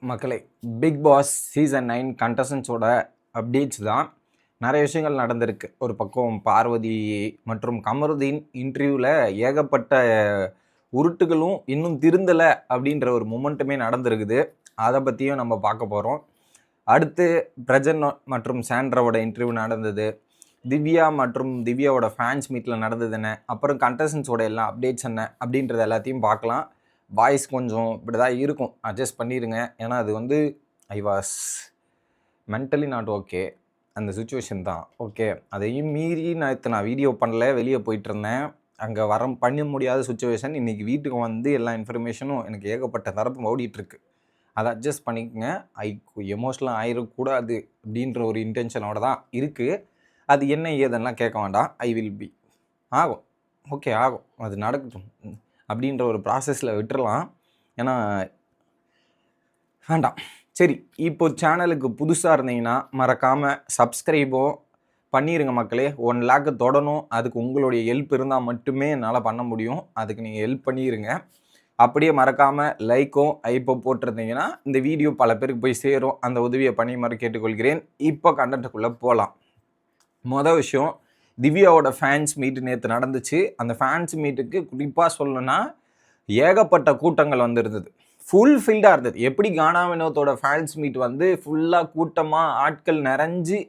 மக்களே, big Boss season 9 கண்டஸ்டன்ஸோட updates தான். நிறைய விஷயங்கள் நடந்திருக்கு. ஒரு பக்கம் பார்வதி மற்றும் கமருதீன் இன்டர்வியூவில் ஏகப்பட்ட உருட்டுகளும் இன்னும் திருந்தலை அப்படின்ற ஒரு மொமெண்ட்டுமே நடந்திருக்குது. அதை பற்றியும் நம்ம பார்க்க போகிறோம். அடுத்து பிரஜன் மற்றும் சாண்ட்ராவோட இன்டர்வியூ நடந்தது. திவ்யா மற்றும் திவ்யாவோட ஃபேன்ஸ் மீட்டில் நடந்தது என்ன, அப்புறம் கண்டஸ்டன்ஸோட எல்லாம் அப்டேட்ஸ் என்ன அப்படின்றது எல்லாத்தையும் பார்க்கலாம். வாய்ஸ் கொஞ்சம் இப்படி தான் இருக்கும், அட்ஜஸ்ட் பண்ணிடுங்க. ஏன்னா அது வந்து I was mentally not okay, அந்த சுச்சுவேஷன் தான். ஓகே, அதையும் மீறி நான் வீடியோ பண்ணல, வெளியே போயிட்டு இருந்தேன். அங்கே பண்ண முடியாத சுச்சுவேஷன். இன்றைக்கி வீட்டுக்கு வந்து எல்லா இன்ஃபர்மேஷனும் எனக்கு ஏகப்பட்ட தரப்பு ஓடிட்டுருக்கு. அதை அட்ஜஸ்ட் பண்ணிக்கங்க. எமோஷ்னலாக ஆயிடக்கூடாது அப்படின்ற ஒரு இன்டென்ஷனோட தான் இருக்குது. அது என்ன ஏதெல்லாம் கேட்க வேண்டாம். ஐ வில் பி ஆகும், ஓகே ஆகும், அது நடக்கட்டும் அப்படின்ற ஒரு ப்ராசஸில் விட்டுறலாம். ஏன்னா வேண்டாம். சரி, இப்போ சேனலுக்கு புதுசாக இருந்தீங்கன்னா மறக்காமல் சப்ஸ்கிரைபோ பண்ணிடுங்க மக்களே. 1 லேக்கு தொடணும். அதுக்கு உங்களுடைய ஹெல்ப் இருந்தால் மட்டுமே என்னால் பண்ண முடியும். அதுக்கு நீங்கள் ஹெல்ப் பண்ணிடுங்க. அப்படியே மறக்காமல் லைக்கும் ஐப்போ போட்டிருந்தீங்கன்னா இந்த வீடியோ பல பேருக்கு போய் சேரும். அந்த உதவியை பண்ணுமாறு கேட்டுக்கொள்கிறேன். இப்போ கண்டென்ட்டுக்குள்ளே போகலாம். மொதல் விஷயம், திவ்யாவோட ஃபேன்ஸ் மீட்டு நேற்று நடந்துச்சு. அந்த ஃபேன்ஸ் மீட்டுக்கு குறிப்பாக சொல்லணும்னா ஏகப்பட்ட கூட்டங்கள் வந்துருந்தது. ஃபுல்ஃபில்டாக இருந்தது. எப்படி கானா வினோத்தோட ஃபேன்ஸ் மீட் வந்து ஃபுல்லாக கூட்டமாக ஆட்கள் நிறைஞ்சு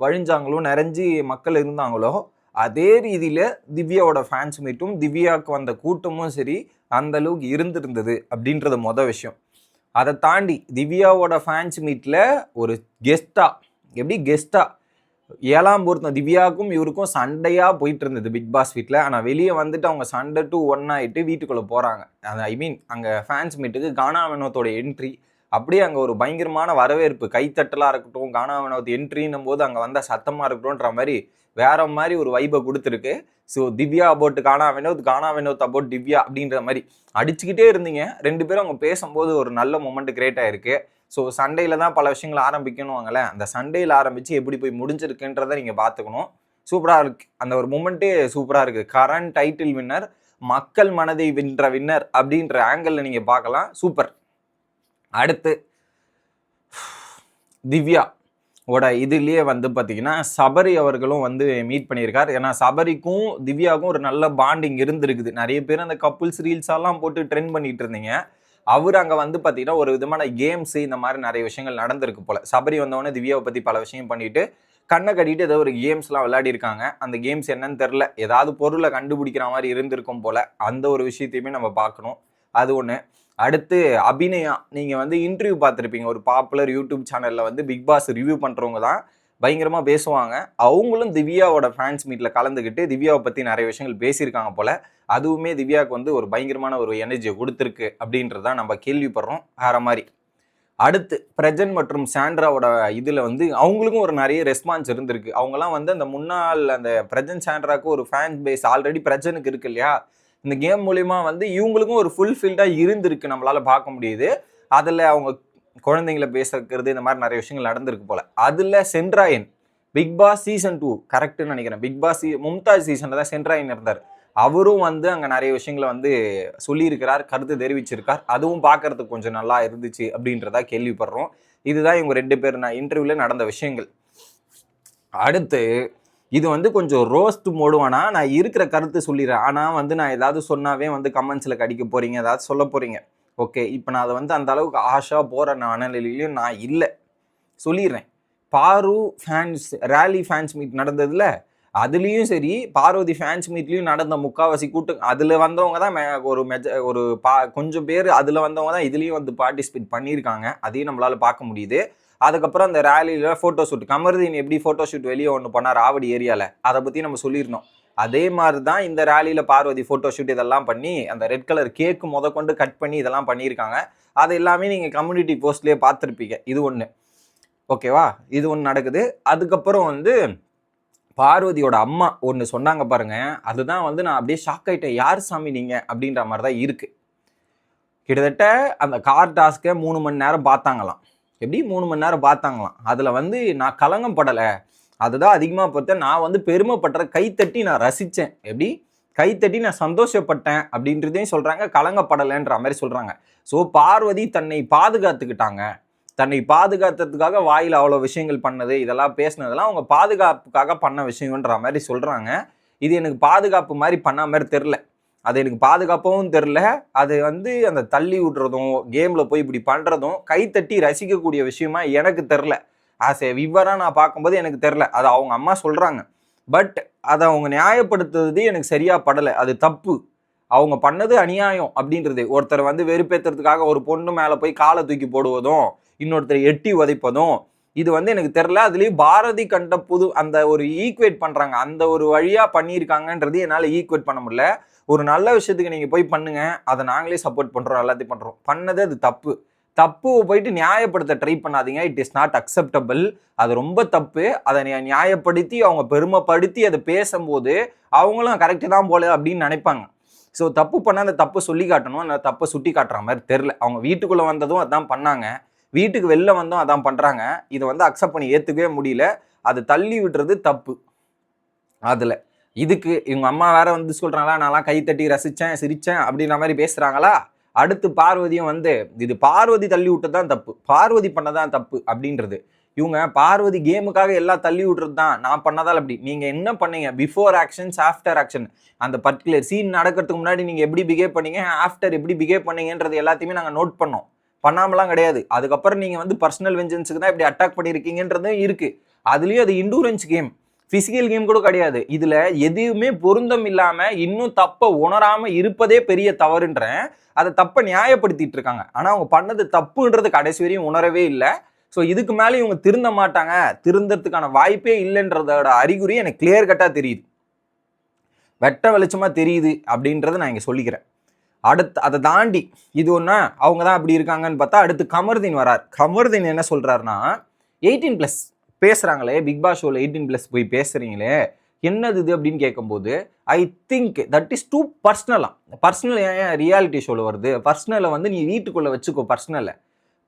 வழிஞ்சாங்களோ, நிறைஞ்சு மக்கள் இருந்தாங்களோ, அதே ரீதியில் திவ்யாவோட ஃபேன்ஸ் மீட்டும் திவ்யாவுக்கு வந்த கூட்டமும் சரி அந்த அளவுக்கு இருந்திருந்தது அப்படின்றது மொதல் விஷயம். அதை தாண்டி திவ்யாவோட ஃபேன்ஸ் மீட்டில் ஒரு கெஸ்ட்டாக, எப்படி கெஸ்ட்டாக 7ஆம் பொருத்தம் திவ்யாவுக்கும் இவருக்கும் சண்டையாக போயிட்டு இருந்தது பிக் பாஸ் வீட்டில். ஆனால் வெளியே வந்துட்டு அவங்க சண்டை 1 ஆகிட்டு வீட்டுக்குள்ளே போகிறாங்க. அது ஐ மீன் அங்கே ஃபேன்ஸ் மீட்டுக்கு கானா வினோத்தோட என்ட்ரி, அப்படியே அங்கே ஒரு பயங்கரமான வரவேற்பு, கைத்தட்டலாக இருக்கட்டும், கானா வினோத் என்ட்ரின்னும் போது அங்கே வந்தால் சத்தமாக இருக்கட்டும்ன்ற மாதிரி வேற மாதிரி ஒரு வைபை கொடுத்துருக்கு. So Divya about Gana Vinoth, Gana Vinoth about Divya அப்படின்ற மாதிரி அடிச்சுக்கிட்டே இருந்தீங்க. 2 பேரும் அவங்க பேசும்போது ஒரு நல்ல மொமெண்ட் கிரியேட் ஆயிருக்கு. ஸோ சண்டையில் தான் பல விஷயங்கள் ஆரம்பிக்கணுவாங்களே, அந்த சண்டையில் ஆரம்பித்து எப்படி போய் முடிஞ்சிருக்குன்றதை நீங்கள் பார்த்துக்கணும். சூப்பராக இருக்குது, அந்த ஒரு மொமெண்ட்டே சூப்பராக இருக்குது. கரண்ட் டைட்டில் வின்னர், மக்கள் மனதை வென்ற வின்னர் அப்படின்ற ஆங்கிளில் நீங்கள் பார்க்கலாம். சூப்பர். அடுத்து திவ்யா இதுலேயே வந்து பார்த்தீங்கன்னா சபரி அவர்களும் வந்து மீட் பண்ணியிருக்கார். ஏன்னா சபரிக்கும் திவ்யாவுக்கும் ஒரு நல்ல பாண்டிங் இருந்திருக்குது. நிறைய பேர் அந்த கப்புள்ஸ் ரீல்ஸெல்லாம் போட்டு ட்ரெண்ட் பண்ணிட்டு இருந்தீங்க. அவர் அங்கே வந்து பார்த்தீங்கன்னா ஒரு விதமான கேம்ஸு இந்த மாதிரி நிறைய விஷயங்கள் நடந்திருக்கு போல். சபரி வந்தவொடனே திவ்யாவை பற்றி பல விஷயம் பண்ணிட்டு கண்ணை கட்டிட்டு ஏதோ ஒரு கேம்ஸ்லாம் விளையாடி இருக்காங்க. அந்த கேம்ஸ் என்னன்னு தெரில, ஏதாவது பொருளை கண்டுபிடிக்கிற மாதிரி இருந்திருக்கும் போல். அந்த ஒரு விஷயத்தையுமே நம்ம பார்க்கணும். அது ஒன்று. அடுத்து அபிநயா, நீங்கள் வந்து இன்டர்வியூ பார்த்துருப்பீங்க. ஒரு பாப்புலர் யூடியூப் சேனலில் வந்து பிக் பாஸ் ரிவ்யூ பண்ணுறவங்க தான் பயங்கரமாக பேசுவாங்க. அவங்களும் திவ்யாவோட ஃபேன்ஸ் மீட்டில் கலந்துக்கிட்டு திவ்யாவை பற்றி நிறைய விஷயங்கள் பேசியிருக்காங்க போல். அதுவுமே திவ்யாவுக்கு வந்து ஒரு பயங்கரமான ஒரு எனர்ஜியை கொடுத்துருக்கு அப்படின்றதான் நம்ம கேள்விப்படுறோம். வேற மாதிரி. அடுத்து பிரஜன் மற்றும் சாண்ட்ராவோட இதில் வந்து அவங்களுக்கும் ஒரு நிறைய ரெஸ்பான்ஸ் இருந்திருக்கு. அவங்களாம் வந்து அந்த முன்னாள் அந்த பிரஜன் சாண்ட்ராவுக்கு ஒரு ஃபேன் பேஸ் ஆல்ரெடி பிரஜனுக்கு இருக்கு இல்லையா, இந்த கேம் மூலிமா வந்து இவங்களுக்கும் ஒரு ஃபுல்ஃபில்டாக இருந்திருக்கு, நம்மளால பார்க்க முடியுது. அதில் அவங்க குழந்தைங்களை பேசுறது இந்த மாதிரி நிறைய விஷயங்கள் நடந்திருக்கு போல. அதில் சென்ட்ராயன் பிக் பாஸ் சீசன் 2 கரெக்டுன்னு நினைக்கிறேன். பிக் பாஸ் மும்தாஜ் சீசனில் தான் சென்ட்ராயன் இருந்தார். அவரும் வந்து அங்கே நிறைய விஷயங்களை வந்து சொல்லியிருக்கிறார், கருத்து தெரிவிச்சிருக்கார். அதுவும் பார்க்கறதுக்கு கொஞ்சம் நல்லா இருந்துச்சு அப்படின்றதா கேள்விப்படுறோம். இதுதான் இவங்க 2 பேர் இன்டர்வியூவில் நடந்த விஷயங்கள். அடுத்து இது வந்து கொஞ்சம் ரோஸ்ட் மோடுவானா, நான் இருக்கிற கருத்து சொல்லிடுறேன். ஆனால் வந்து நான் ஏதாவது சொன்னாவே வந்து கமெண்ட்ஸில் கடிக்க போகிறீங்க, ஏதாவது சொல்ல போகிறீங்க. ஓகே, இப்போ நான் அதை வந்து அந்த அளவுக்கு ஆஷா போகிற மனநிலையிலையும் நான் இல்லை, சொல்லிடுறேன். பாரு ஃபேன்ஸ் ரேலி ஃபேன்ஸ் மீட் நடந்ததுல, அதுலேயும் சரி பார்வதி ஃபேன்ஸ் மீட்லேயும் நடந்த முக்காவாசி கூட்டம் அதில் வந்தவங்க தான் கொஞ்சம் பேர் அதில் வந்தவங்க தான் இதுலேயும் வந்து பார்ட்டிசிபேட் பண்ணியிருக்காங்க. அதையும் நம்மளால் பார்க்க முடியுது. அதுக்கப்புறம் அந்த ரேலியில் ஃபோட்டோ ஷூட், கமருதீன் எப்படி ஃபோட்டோ ஷூட் வெளியே ஒன்று பண்ணார் ஆவடி ஏரியாவில், அதை பற்றி நம்ம சொல்லியிருந்தோம். அதே மாதிரி தான் இந்த ரேலியில் பார்வதி ஃபோட்டோ ஷூட் இதெல்லாம் பண்ணி அந்த ரெட் கலர் கேக்கு கொண்டு கட் பண்ணி இதெல்லாம் பண்ணியிருக்காங்க. அது எல்லாமே நீங்கள் கம்யூனிட்டி போஸ்ட்லேயே பார்த்துருப்பீங்க. இது ஒன்று, ஓகேவா, இது ஒன்று நடக்குது. அதுக்கப்புறம் வந்து பார்வதியோட அம்மா ஒன்று சொன்னாங்க பாருங்க, அதுதான் வந்து நான் அப்படியே ஷாக் ஆகிட்டேன். யார் சாமி நீங்கள் அப்படின்ற மாதிரி தான் இருக்குது. கிட்டத்தட்ட அந்த கார் டாஸ்க்கை 3 மணி நேரம் பார்த்தாங்களாம். எப்படி 3 மணி நேரம் பார்த்தாங்களாம். அதில் வந்து நான் கலங்கம் படலை, அதுதான் அதிகமாக பார்த்தேன். நான் வந்து பெருமைப்படுற, கைத்தட்டி நான் ரசித்தேன். எப்படி கைத்தட்டி நான் சந்தோஷப்பட்டேன் அப்படின்றதையும் சொல்றாங்க, கலங்கப்படலைன்ற மாதிரி சொல்றாங்க. ஸோ பார்வதி தன்னை பாதுகாத்துக்கிட்டாங்க, தன்னை பாதுகாத்ததுக்காக வாயில் அவ்வளோ விஷயங்கள் பண்ணது, இதெல்லாம் பேசினதெல்லாம் அவங்க பாதுகாப்புக்காக பண்ண விஷயம்ன்ற மாதிரி சொல்றாங்க. இது எனக்கு பாதுகாப்பு மாதிரி பண்ண மாதிரி தெரில, அது எனக்கு பாதுகாப்பாகவும் தெரில. அது வந்து அந்த தள்ளி விடுறதும் கேம்ல போய் இப்படி பண்றதும் கைத்தட்டி ரசிக்கக்கூடிய விஷயமா எனக்கு தெரில. ஆஸ் ஏ விவரா நான் பார்க்கும்போது எனக்கு தெரில. அது அவங்க அம்மா சொல்றாங்க, பட் அதை அவங்க நியாயப்படுத்துறது எனக்கு சரியா படலை. அது தப்பு, அவங்க பண்ணது அநியாயம் அப்படின்றது. ஒருத்தர் வந்து வெறுப்பேற்றுறதுக்காக ஒரு பொண்ணு மேலே போய் காலை தூக்கி போடுவதும், இன்னொருத்தர் எட்டி உதைப்பதும், இது வந்து எனக்கு தெரில. அதுலேயும் பாரதி கண்ட புது அந்த ஒரு ஈக்குவேட் பண்ணுறாங்க, அந்த ஒரு வழியாக பண்ணியிருக்காங்கன்றது என்னால் ஈக்குவேட் பண்ண முடியல. ஒரு நல்ல விஷயத்துக்கு நீங்கள் போய் பண்ணுங்க, அதை நாங்களே சப்போர்ட் பண்ணுறோம், எல்லாத்தையும் பண்ணுறோம். பண்ணது அது தப்பு. தப்பு போயிட்டு நியாயப்படுத்த ட்ரை பண்ணாதீங்க. It is not acceptable. அது ரொம்ப தப்பு. அதை நியாயப்படுத்தி அவங்க பெருமைப்படுத்தி அதை பேசும்போது அவங்களும் கரெக்டு தான் போல அப்படின்னு நினைப்பாங்க. ஸோ தப்பு பண்ணால் அந்த தப்பை சொல்லி காட்டணும், அந்த தப்பை சுட்டி காட்டுற மாதிரி தெரில. அவங்க வீட்டுக்குள்ளே வந்ததும் அதான் பண்ணாங்க, வீட்டுக்கு வெளில வந்தோம் அதான் பண்ணுறாங்க. இதை வந்து அக்செப்ட் பண்ணி ஏற்றுக்கவே முடியல. அது தள்ளி விடுறது தப்பு. அதில் இதுக்கு இவங்க அம்மா வேற வந்து சொல்கிறாங்களா, நான்லாம் கை தட்டி ரசித்தேன் சிரித்தேன் அப்படின்ற மாதிரி பேசுகிறாங்களா. அடுத்து பார்வதியும் வந்து இது பார்வதி தள்ளி விட்டு தான் தப்பு, பார்வதி பண்ணதான் தப்பு அப்படின்றது. இவங்க பார்வதி கேமுக்காக எல்லாம் தள்ளி விட்டுறது தான், நான் பண்ணதால் அப்படி. நீங்கள் என்ன பண்ணீங்க, பிஃபோர் ஆக்ஷன்ஸ் ஆஃப்டர் ஆக்ஷன், அந்த பர்டிகுலர் சீன் நடக்கிறதுக்கு முன்னாடி நீங்கள் எப்படி பிஹேவ் பண்ணீங்க, ஆஃப்டர் எப்படி பிஹேவ் பண்ணீங்கன்றது எல்லாத்தையுமே நாங்கள் நோட் பண்ணோம், பண்ணாமலாம் கிடையாது. அதுக்கப்புறம் நீங்கள் வந்து பர்சனல் வெஞ்சன்ஸுக்கு தான் இப்படி அட்டாக் பண்ணியிருக்கீங்கன்றதும் இருக்குது. அதுலேயும் அது இண்டூரன்ஸ் கேம், பிசிக்கல் கேம் கூட கிடையாது. இதுல எதுவுமே பொருந்தம் இல்லாம இன்னும் தப்ப உணராம இருப்பதே பெரிய தவறுன்றேன். அதை தப்ப நியாயப்படுத்திட்டு இருக்காங்க. ஆனா அவங்க பண்ணது தப்புன்றது கடைசி வரையும் உணரவே இல்லை. ஸோ இதுக்கு மேலே இவங்க திருந்த மாட்டாங்க, திருந்தறதுக்கான வாய்ப்பே இல்லைன்றதோட அறிகுறி எனக்கு கிளியர் கட்டா தெரியுது, வெட்ட வெளிச்சமா தெரியுது அப்படின்றத நான் இங்க சொல்லிக்கிறேன். அடுத்து அதை தாண்டி இது ஒன்னா அவங்க தான் அப்படி இருக்காங்கன்னு பார்த்தா அடுத்து கமருதீன் வரார். கமருதீன் என்ன சொல்றாருன்னா, 18+ பேசுறாங்களே பிக் பாஸ் ஷோவில் 18+ போய் பேசுறீங்களே என்னது இது அப்படின்னு கேட்கும்போது, I think that is too பர்சனலா. பர்சனல் ஏன் ரியாலிட்டி ஷோவில் வருது? பர்சனலை வந்து நீ வீட்டுக்குள்ளே வச்சுக்கோ, பர்சனலை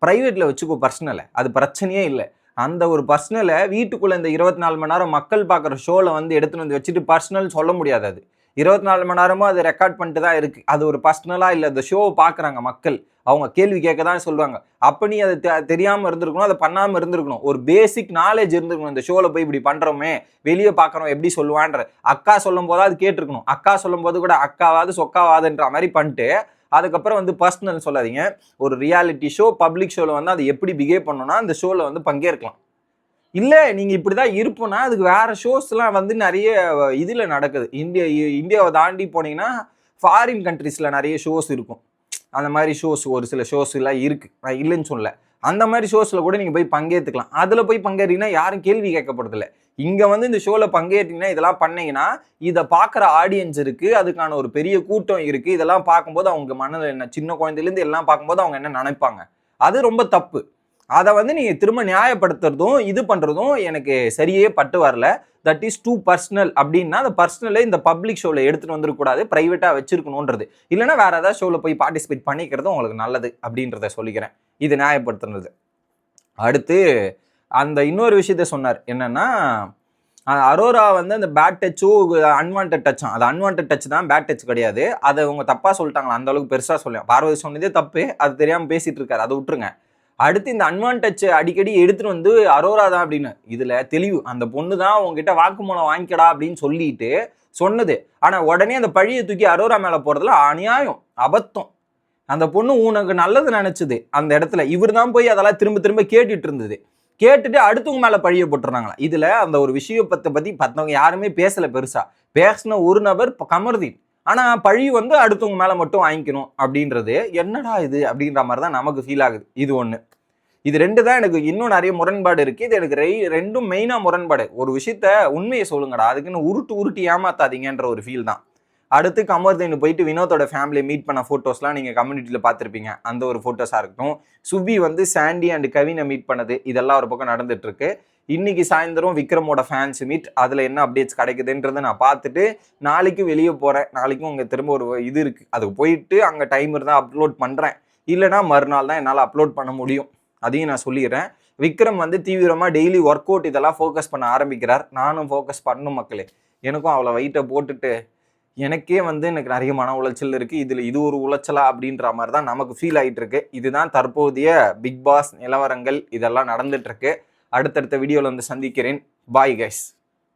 ப்ரைவேட்டில் வச்சுக்கோ, பர்சனலை, அது பிரச்சனையே இல்லை. அந்த ஒரு பர்சனலை வீட்டுக்குள்ளே இந்த 24 மணி நேரம் மக்கள் பார்க்குற ஷோவில் வந்து எடுத்துன்னு வந்து வச்சுட்டு பர்சனல் சொல்ல முடியாது. அது 24 மணி நேரமும் அது ரெக்கார்ட் பண்ணிட்டு தான் இருக்குது. அது ஒரு பர்சனலாக இல்லை, அந்த ஷோவை பார்க்குறாங்க மக்கள், அவங்க கேள்வி கேட்க தான் சொல்லுவாங்க. அப்போ நீ அதை தெரியாமல் இருந்திருக்கணும், அதை பண்ணாமல் இருந்திருக்கணும். ஒரு பேசிக் நாலேஜ் இருந்திருக்கணும். இந்த ஷோவில் போய் இப்படி பண்ணுறோமே, வெளியே பார்க்குறோம் எப்படி சொல்லுவான்ற. அக்கா சொல்லும் போது அது கேட்டிருக்கணும். அக்கா சொல்லும் போது கூட அக்காவாது சொக்காவாதுன்ற மாதிரி பண்ணிட்டு அதுக்கப்புறம் வந்து பர்சனல் சொல்லாதீங்க. ஒரு ரியாலிட்டி ஷோ, பப்ளிக் ஷோவில் வந்து அது எப்படி பிஹேவ் பண்ணணும்னா அந்த ஷோவில் வந்து பங்கேற்கலாம். இல்லை நீங்கள் இப்படி தான் இருப்போம்னா அதுக்கு வேறு ஷோஸ்லாம் வந்து நிறைய இதில் நடக்குது. இந்தியாவை தாண்டி போனீங்கன்னா ஃபாரின் கண்ட்ரீஸில் நிறைய ஷோஸ் இருக்கும். அந்த மாதிரி ஷோஸ் ஒரு சில ஷோஸ் எல்லாம் இருக்குது, நான் இல்லைன்னு சொல்லலை. அந்த மாதிரி ஷோஸில் கூட நீங்கள் போய் பங்கேற்றுக்கலாம். அதில் போய் பங்கேறீங்கன்னா யாரும் கேள்வி கேட்கப்படுறதில்ல. இங்கே வந்து இந்த ஷோவில் பங்கேற்றீங்கன்னா இதெல்லாம் பண்ணீங்கன்னா இதை பார்க்குற ஆடியன்ஸ் இருக்குது, அதுக்கான ஒரு பெரிய கூட்டம் இருக்குது. இதெல்லாம் பார்க்கும்போது அவங்க மனதில் என்ன, சின்ன குழந்தையிலேருந்து எல்லாம் பார்க்கும்போது அவங்க என்ன நினைப்பாங்க, அது ரொம்ப தப்பு. அதை வந்து நீங்கள் திரும்ப நியாயப்படுத்துறதும் இது பண்ணுறதும் எனக்கு சரியே பட்டு வரல. That is too personal. அப்படின்னா அந்த பர்சனலை இந்த பப்ளிக் ஷோவில் எடுத்துகிட்டு வந்துடக்கூடாது, ப்ரைவேட்டாக வச்சிருக்கணுன்றது. இல்லைன்னா வேற ஏதாவது ஷோவில் போய் பார்ட்டிசிபேட் பண்ணிக்கிறதும் உங்களுக்கு நல்லது அப்படின்றத சொல்லிக்கிறேன். இது நியாயப்படுத்துறது. அடுத்து அந்த இன்னொரு விஷயத்த சொன்னார், என்னன்னா அரோரா வந்து அந்த பேட் டச்சோ அன்வான்ட் டச்சும், அது அன்வான்ட் டச் தான், பேட் டச் கிடையாது. அதை அவங்க தப்பாக சொல்லிட்டாங்களா, அந்த அளவுக்கு பெருசாக சொல்லுவேன். பார்வதி சொன்னதே தப்பு, அது தெரியாமல் பேசிட்டு இருக்காரு, அதை விட்டுருங்க. அடுத்து இந்த அன்வான்ட் டச் அடிக்கடி எடுத்துட்டு வந்து அரோரா தான் அப்படின்னு, இதுல தெளிவு. அந்த பொண்ணு தான் உங்ககிட்ட வாக்குமூலம் வாங்கிக்கடா அப்படின்னு சொல்லிட்டு சொன்னது. ஆனா உடனே அந்த பழியை தூக்கி அரோரா மேல போறதுல அநியாயம், அபத்தம். அந்த பொண்ணு உனக்கு நல்லது நினைச்சது அந்த இடத்துல, இவர் தான் போய் அதெல்லாம் திரும்ப திரும்ப கேட்டுட்டு இருந்தது. கேட்டுட்டு அடுத்தவங்க மேல பழிய போட்டுறாங்களா. இதுல அந்த ஒரு விஷயத்தை பத்தி மற்றவங்க யாருமே பேசல. பெருசா பேசின ஒரு நபர் கமருதீன். ஆனா பழி வந்து அடுத்தவங்க மேல மட்டும் வாங்கிக்கணும் அப்படின்றது என்னடா இது அப்படின்ற மாதிரி தான் நமக்கு ஃபீல் ஆகுது. இது ஒண்ணு. இது ரெண்டு தான் எனக்கு இன்னும் நிறைய முரண்பாடு இருக்கு. இது எனக்கு ரெண்டும் மெயினா முரண்பாடு. ஒரு விஷயத்த உண்மையை சொல்லுங்கடா, அதுக்குன்னு உருட்டி ஏமாத்தாதீங்கன்ற ஒரு ஃபீல் தான். அடுத்து கமருதீன் போயிட்டு வினோத்தோட ஃபேமிலியை மீட் பண்ண ஃபோட்டோஸ்லாம் நீங்கள் கம்யூனிட்டியில் பார்த்துருப்பீங்க. அந்த ஒரு ஃபோட்டோஸாக இருக்கட்டும், சுபி வந்து சாண்டி அண்ட் கவினை மீட் பண்ணது, இதெல்லாம் ஒரு பக்கம் நடந்துட்டு இருக்கு. இன்னைக்கு சாயந்தரம் விக்ரமோட ஃபேன்ஸ் மீட், அதில் என்ன அப்டேட்ஸ் கிடைக்குதுன்றதை நான் பார்த்துட்டு நாளைக்கு வெளியே போகிறேன். நாளைக்கும் உங்கள் திரும்ப ஒரு இது இருக்குது, அதுக்கு போயிட்டு அங்கே டைம் இருந்தால் அப்லோட் பண்ணுறேன், இல்லைனா மறுநாள் தான் என்னால் அப்லோட் பண்ண முடியும். அதையும் நான் சொல்லிடுறேன். விக்ரம் வந்து தீவிரமாக டெய்லி ஒர்க் அவுட் இதெல்லாம் ஃபோக்கஸ் பண்ண ஆரம்பிக்கிறார். நானும் ஃபோக்கஸ் பண்ணணும் மக்களே. எனக்கும் அவ்வளோ வெயிட்டை போட்டுட்டு எனக்கே வந்து எனக்கு நிறைய மன உளைச்சல் இருக்குது. இதில் இது ஒரு உளைச்சலா அப்படின்ற மாதிரி தான் நமக்கு ஃபீல் ஆகிட்டு இருக்கு. இதுதான் தற்போதைய பிக் பாஸ் நிலவரங்கள், இதெல்லாம் நடந்துட்டு இருக்கு. அடுத்தடுத்த வீடியோவில் வந்து சந்திக்கிறேன். Bye guys.